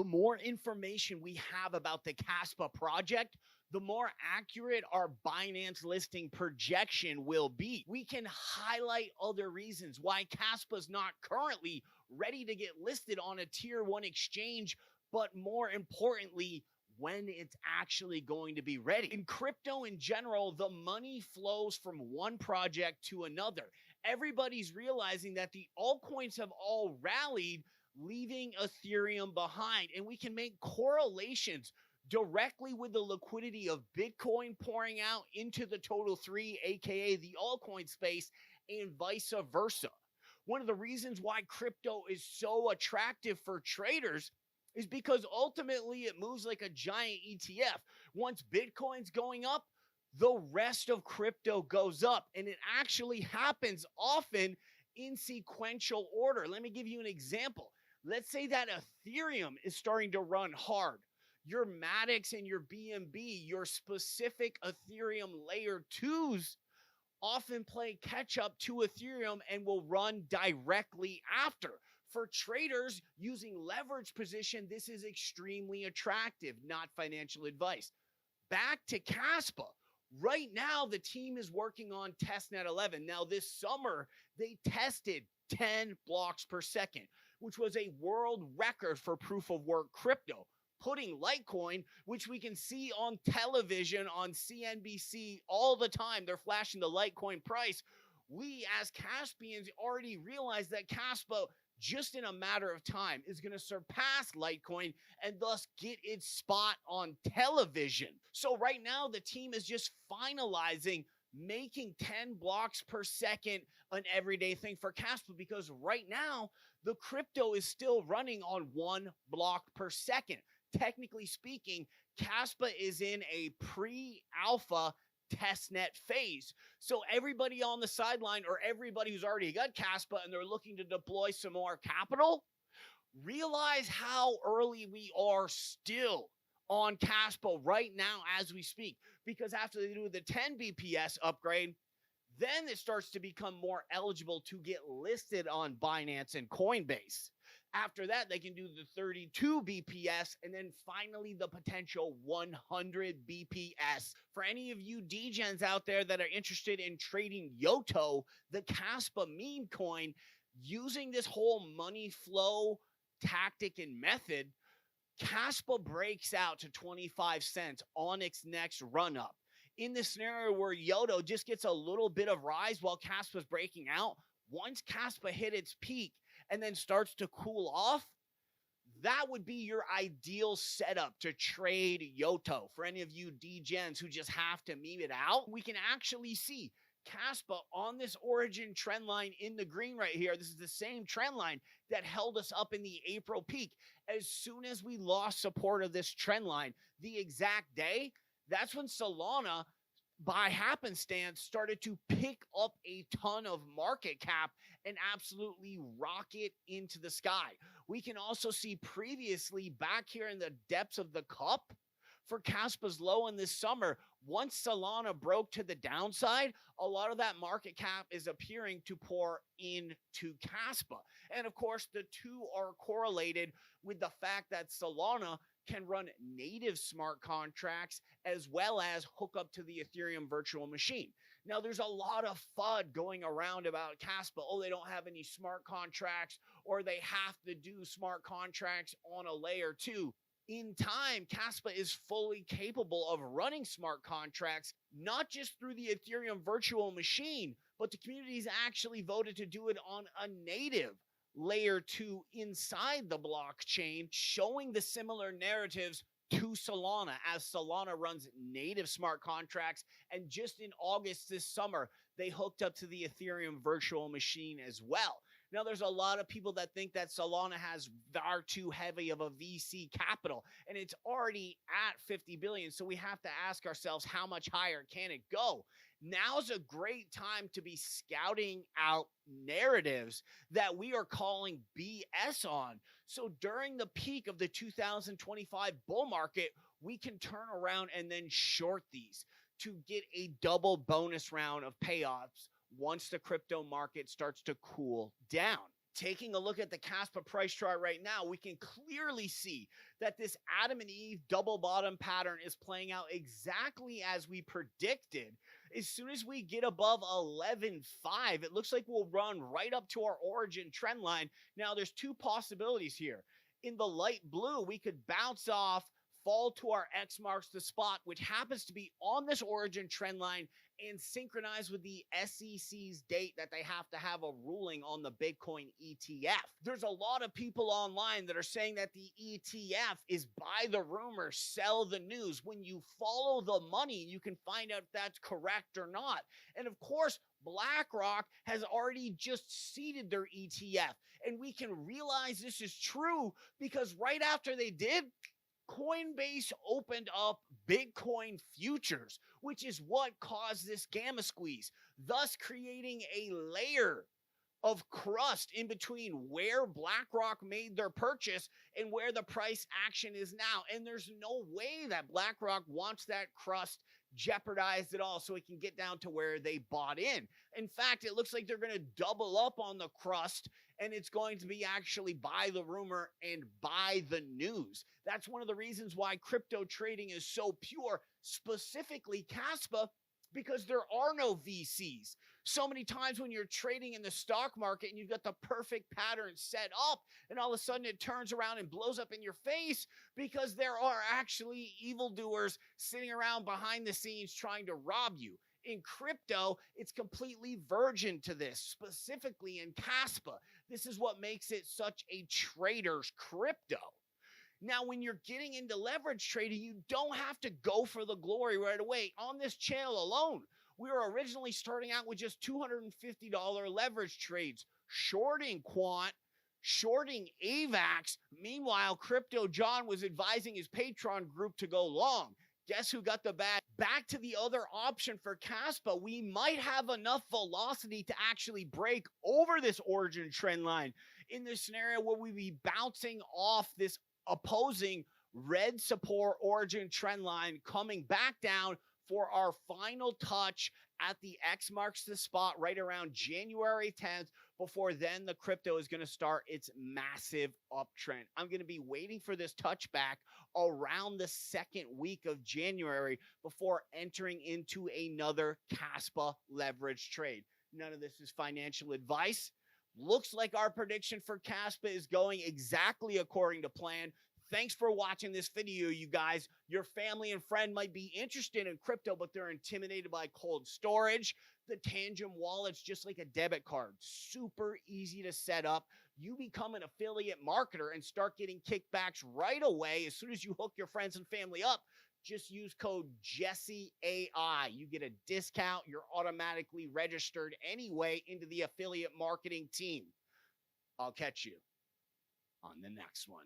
The more information we have about the Kaspa project, the more accurate our Binance listing projection will be. We can highlight other reasons why Kaspa is not currently ready to get listed on a tier 1 exchange, but more importantly, when it's actually going to be ready. In crypto in general, the money flows from one project to another. Everybody's realizing that the altcoins have all rallied, leaving Ethereum behind, and we can make correlations directly with the liquidity of Bitcoin pouring out into the total 3, aka the altcoin space, and vice versa. One of the reasons why crypto is so attractive for traders is because ultimately it moves like a giant ETF. Once Bitcoin's going up, the rest of crypto goes up, and it actually happens often in sequential order. Let me give you an example. Let's say that Ethereum is starting to run hard. Your Maddox and your BNB, your specific Ethereum layer 2s, often play catch up to Ethereum and will run directly after. For traders using leverage position, this is extremely attractive, not financial advice. Back to Caspa. Right now, the team is working on testnet 11. Now, this summer, they tested 10 blocks per second, which was a world record for proof of work crypto, putting Litecoin, which we can see on television on CNBC all the time. They're flashing the Litecoin price. We as Caspians already realize that Caspa, just in a matter of time, is going to surpass Litecoin and thus get its spot on television. So right now, the team is just finalizing making 10 blocks per second an everyday thing for Caspa, because right now, the crypto is still running on 1 block per second. Technically speaking, Caspa is in a pre-alpha testnet phase. So everybody on the sideline, or everybody who's already got Caspa and they're looking to deploy some more capital, realize how early we are still on Caspa right now as we speak. Because after they do the 10 BPS upgrade, then it starts to become more eligible to get listed on Binance and Coinbase. After that, they can do the 32 BPS and then finally the potential 100 BPS. For any of you degens out there that are interested in trading Yoto, the Kaspa meme coin, using this whole money flow tactic and method, Kaspa breaks out to 25 cents on its next run up. In the scenario where Yoto just gets a little bit of rise while Kaspa's breaking out, once Kaspa hit its peak and then starts to cool off, that would be your ideal setup to trade Yoto. For any of you degens who just have to meme it out, we can actually see Kaspa on this origin trend line in the green right here. This is the same trend line that held us up in the April peak. As soon as we lost support of this trend line, the exact day, that's when Solana, by happenstance, started to pick up a ton of market cap and absolutely rocket into the sky. We can also see previously back here in the depths of the cup for Kaspa's low in this summer, once Solana broke to the downside, a lot of that market cap is appearing to pour into Kaspa. And of course, the two are correlated with the fact that Solana can run native smart contracts as well as hook up to the Ethereum virtual machine. Now, there's a lot of FUD going around about Kaspa. Oh, they don't have any smart contracts, or they have to do smart contracts on a layer 2. In time, Kaspa is fully capable of running smart contracts, not just through the Ethereum virtual machine, but the community's actually voted to do it on a native layer 2 inside the blockchain, showing the similar narratives to Solana, as Solana runs native smart contracts. And just in August this summer, they hooked up to the Ethereum virtual machine as well. Now, there's a lot of people that think that Solana has far too heavy of a VC capital, and it's already at 50 billion. So we have to ask ourselves, how much higher can it go? Now's a great time to be scouting out narratives that we are calling BS on. So during the peak of the 2025 bull market, we can turn around and then short these to get a double bonus round of payoffs once the crypto market starts to cool down. Taking a look at the Caspa price chart right now, we can clearly see that this Adam and Eve double bottom pattern is playing out exactly as we predicted. As soon as we get above 11.5, it looks like we'll run right up to our origin trend line. Now, there's two possibilities here. In the light blue, we could bounce off, fall to our X marks the spot, which happens to be on this origin trend line and synchronize with the SEC's date that they have to have a ruling on the Bitcoin ETF. There's a lot of people online that are saying that the ETF is buy the rumor, sell the news. When you follow the money, you can find out if that's correct or not. And of course, BlackRock has already just seeded their ETF. And we can realize this is true because right after they did, Coinbase opened up Bitcoin futures, which is what caused this gamma squeeze, thus creating a layer of crust in between where BlackRock made their purchase and where the price action is now. And there's no way that BlackRock wants that crust jeopardized at all so it can get down to where they bought in. In fact, it looks like they're going to double up on the crust, and it's going to be actually buy the rumor and buy the news. That's one of the reasons why crypto trading is so pure, specifically Caspa, because there are no VCs. So many times when you're trading in the stock market and you've got the perfect pattern set up, and all of a sudden it turns around and blows up in your face because there are actually evildoers sitting around behind the scenes trying to rob you. In crypto, it's completely virgin to this, specifically in Caspa. This is what makes it such a trader's crypto. Now, when you're getting into leverage trading, you don't have to go for the glory right away. On this channel alone, we were originally starting out with just $250 leverage trades, shorting quant, shorting AVAX. Meanwhile, Crypto John was advising his Patreon group to go long. Guess who got the bag? Back to the other option for Caspa. We might have enough velocity to actually break over this origin trend line in this scenario where we be bouncing off this opposing red support origin trend line, coming back down for our final touch at the X marks the spot right around January 10th. Before then, the crypto is going to start its massive uptrend. I'm going to be waiting for this touchback around the second week of January before entering into another Caspa leverage trade. None of this is financial advice. Looks like our prediction for Caspa is going exactly according to plan. Thanks for watching this video, you guys. Your family and friend might be interested in crypto, but they're intimidated by cold storage. The Tangent wallet's just like a debit card. Super easy to set up. You become an affiliate marketer and start getting kickbacks right away as soon as you hook your friends and family up. Just use code JesseAI. You get a discount. You're automatically registered anyway into the affiliate marketing team. I'll catch you on the next one.